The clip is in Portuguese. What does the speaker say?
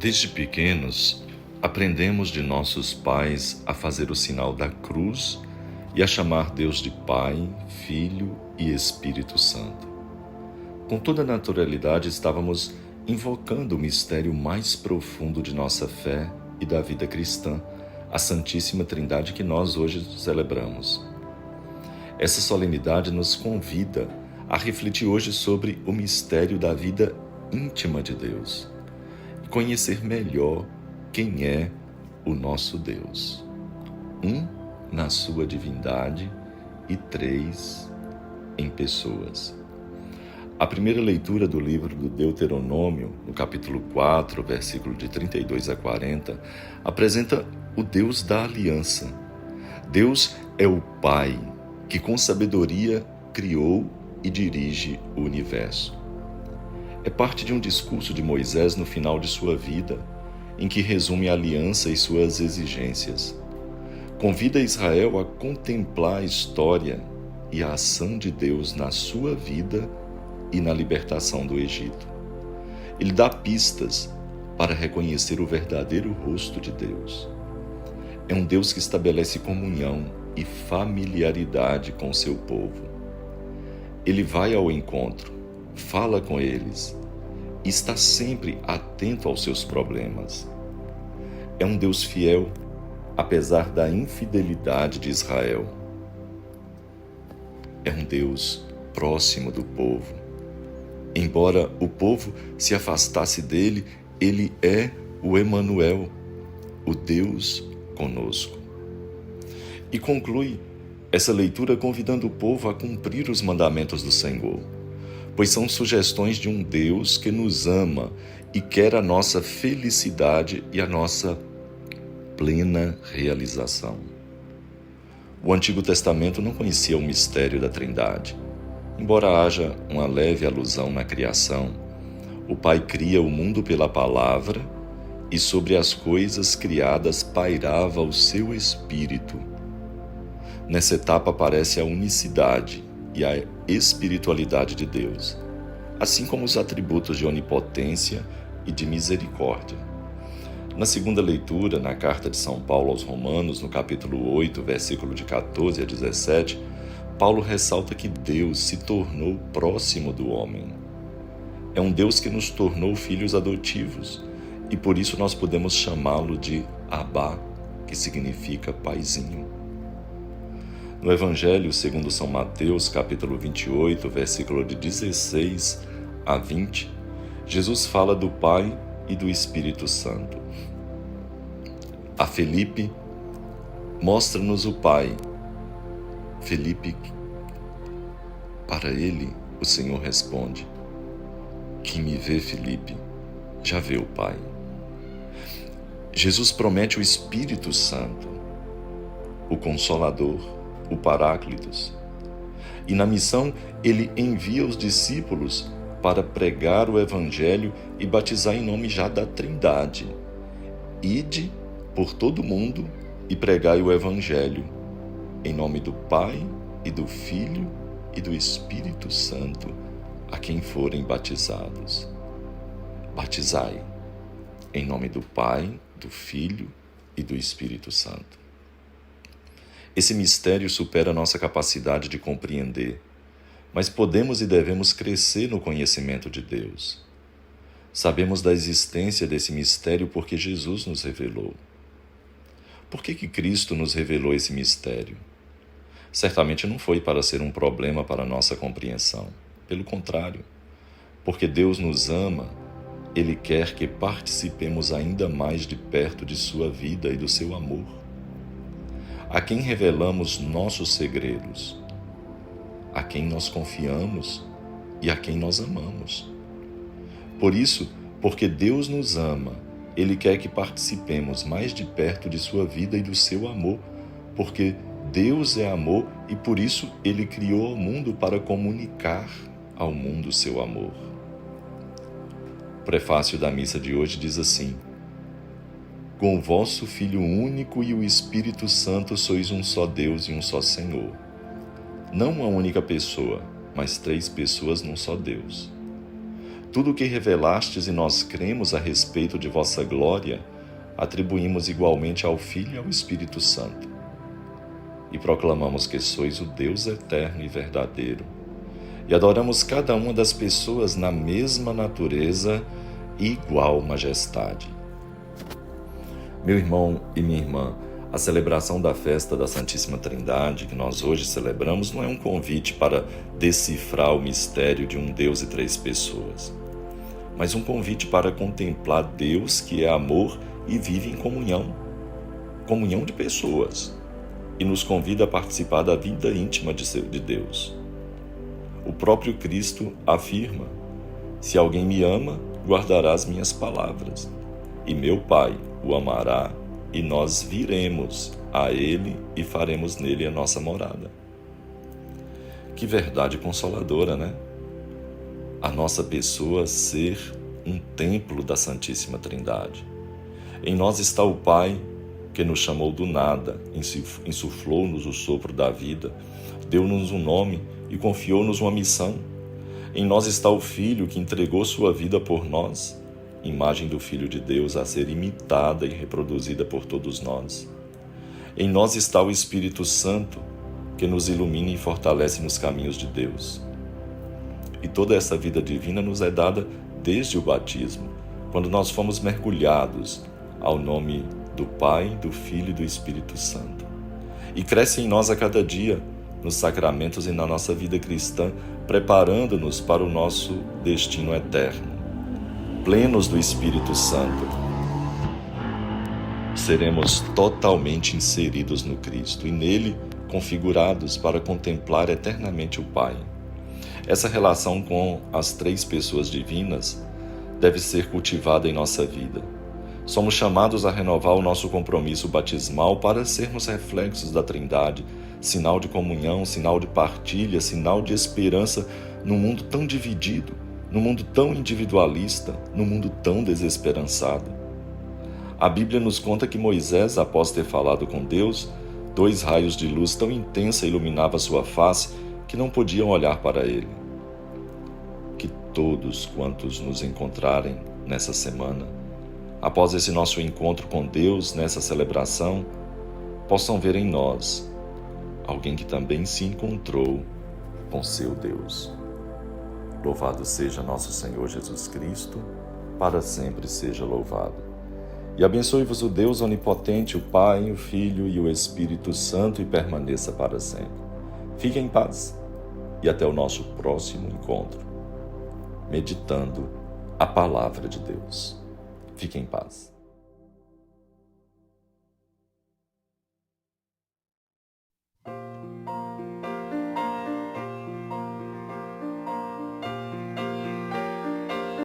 Desde pequenos, aprendemos de nossos pais a fazer o sinal da cruz e a chamar Deus de Pai, Filho e Espírito Santo. Com toda naturalidade, estávamos invocando o mistério mais profundo de nossa fé e da vida cristã, a Santíssima Trindade que nós hoje celebramos. Essa solenidade nos convida a refletir hoje sobre o mistério da vida íntima de Deus e conhecer melhor quem é o nosso Deus. Na sua divindade e três em pessoas. A primeira leitura do livro do Deuteronômio, no capítulo 4, versículo de 32 a 40, apresenta o Deus da aliança. Deus é o Pai que com sabedoria criou e dirige o universo. É parte de um discurso de Moisés no final de sua vida, em que resume a aliança e suas exigências. Convida Israel a contemplar a história e a ação de Deus na sua vida e na libertação do Egito. Ele dá pistas para reconhecer o verdadeiro rosto de Deus. É um Deus que estabelece comunhão e familiaridade com seu povo. Ele vai ao encontro, fala com eles e está sempre atento aos seus problemas. É um Deus fiel, apesar da infidelidade de Israel. É um Deus próximo do povo. Embora o povo se afastasse dele, ele é o Emanuel, o Deus conosco. E conclui essa leitura convidando o povo a cumprir os mandamentos do Senhor, pois são sugestões de um Deus que nos ama e quer a nossa felicidade e a nossa plena realização. O Antigo Testamento não conhecia o mistério da Trindade. Embora haja uma leve alusão na criação, o Pai cria o mundo pela palavra e sobre as coisas criadas pairava o seu Espírito. Nessa etapa aparece a unicidade e a espiritualidade de Deus, assim como os atributos de onipotência e de misericórdia. Na segunda leitura, na carta de São Paulo aos Romanos, no capítulo 8, versículo de 14 a 17, Paulo ressalta que Deus se tornou próximo do homem. É um Deus que nos tornou filhos adotivos e por isso nós podemos chamá-lo de Abá, que significa paizinho. No Evangelho segundo São Mateus, capítulo 28, versículo de 16 a 20, Jesus fala do Pai e do Espírito Santo. A Felipe, mostra-nos o Pai. Felipe, para ele, o Senhor responde: quem me vê, Felipe, já vê o Pai. Jesus promete o Espírito Santo, o Consolador, o Paráclitos. E na missão, ele envia os discípulos para pregar o Evangelho e batizar em nome já da Trindade. Ide por todo o mundo e pregai o Evangelho, em nome do Pai e do Filho e do Espírito Santo, a quem forem batizados. Batizai, em nome do Pai, do Filho e do Espírito Santo. Esse mistério supera nossa capacidade de compreender, mas podemos e devemos crescer no conhecimento de Deus. Sabemos da existência desse mistério porque Jesus nos revelou. Por que Cristo nos revelou esse mistério? Certamente não foi para ser um problema para a nossa compreensão. Pelo contrário, porque Deus nos ama, Ele quer que participemos ainda mais de perto de sua vida e do seu amor. A quem revelamos nossos segredos, a quem nós confiamos e a quem nós amamos. Por isso, porque Deus nos ama, Ele quer que participemos mais de perto de sua vida e do seu amor, porque Deus é amor e por isso Ele criou o mundo para comunicar ao mundo seu amor. O prefácio da missa de hoje diz assim: com o vosso Filho único e o Espírito Santo sois um só Deus e um só Senhor. Não uma única pessoa, mas três pessoas num só Deus. Tudo o que revelastes e nós cremos a respeito de vossa glória, atribuímos igualmente ao Filho e ao Espírito Santo. E proclamamos que sois o Deus eterno e verdadeiro, e adoramos cada uma das pessoas na mesma natureza e igual majestade. Meu irmão e minha irmã, a celebração da festa da Santíssima Trindade, que nós hoje celebramos, não é um convite para decifrar o mistério de um Deus e três pessoas, mas um convite para contemplar Deus, que é amor e vive em comunhão de pessoas, e nos convida a participar da vida íntima de Deus. O próprio Cristo afirma: se alguém me ama, guardará as minhas palavras, e meu Pai o amará, e nós viremos a Ele e faremos nele a nossa morada. Que verdade consoladora, né? A nossa pessoa ser um templo da Santíssima Trindade. Em nós está o Pai, que nos chamou do nada, insuflou-nos o sopro da vida, deu-nos um nome e confiou-nos uma missão. Em nós está o Filho, que entregou sua vida por nós, imagem do Filho de Deus a ser imitada e reproduzida por todos nós. Em nós está o Espírito Santo, que nos ilumina e fortalece nos caminhos de Deus. E toda essa vida divina nos é dada desde o batismo, quando nós fomos mergulhados ao nome do Pai, do Filho e do Espírito Santo. E cresce em nós a cada dia, nos sacramentos e na nossa vida cristã, preparando-nos para o nosso destino eterno. Plenos do Espírito Santo, seremos totalmente inseridos no Cristo e nele configurados para contemplar eternamente o Pai. Essa relação com as três pessoas divinas deve ser cultivada em nossa vida. Somos chamados a renovar o nosso compromisso batismal para sermos reflexos da Trindade, sinal de comunhão, sinal de partilha, sinal de esperança num mundo tão dividido, num mundo tão individualista, num mundo tão desesperançado. A Bíblia nos conta que Moisés, após ter falado com Deus, 2 raios de luz tão intensa iluminavam sua face que não podiam olhar para ele. Que todos quantos nos encontrarem nessa semana, após esse nosso encontro com Deus, nessa celebração, possam ver em nós alguém que também se encontrou com seu Deus. Louvado seja nosso Senhor Jesus Cristo, para sempre seja louvado. E abençoe-vos o Deus onipotente, o Pai, o Filho e o Espírito Santo, e permaneça para sempre. Fiquem em paz e até o nosso próximo encontro, meditando a Palavra de Deus. Fiquem em paz.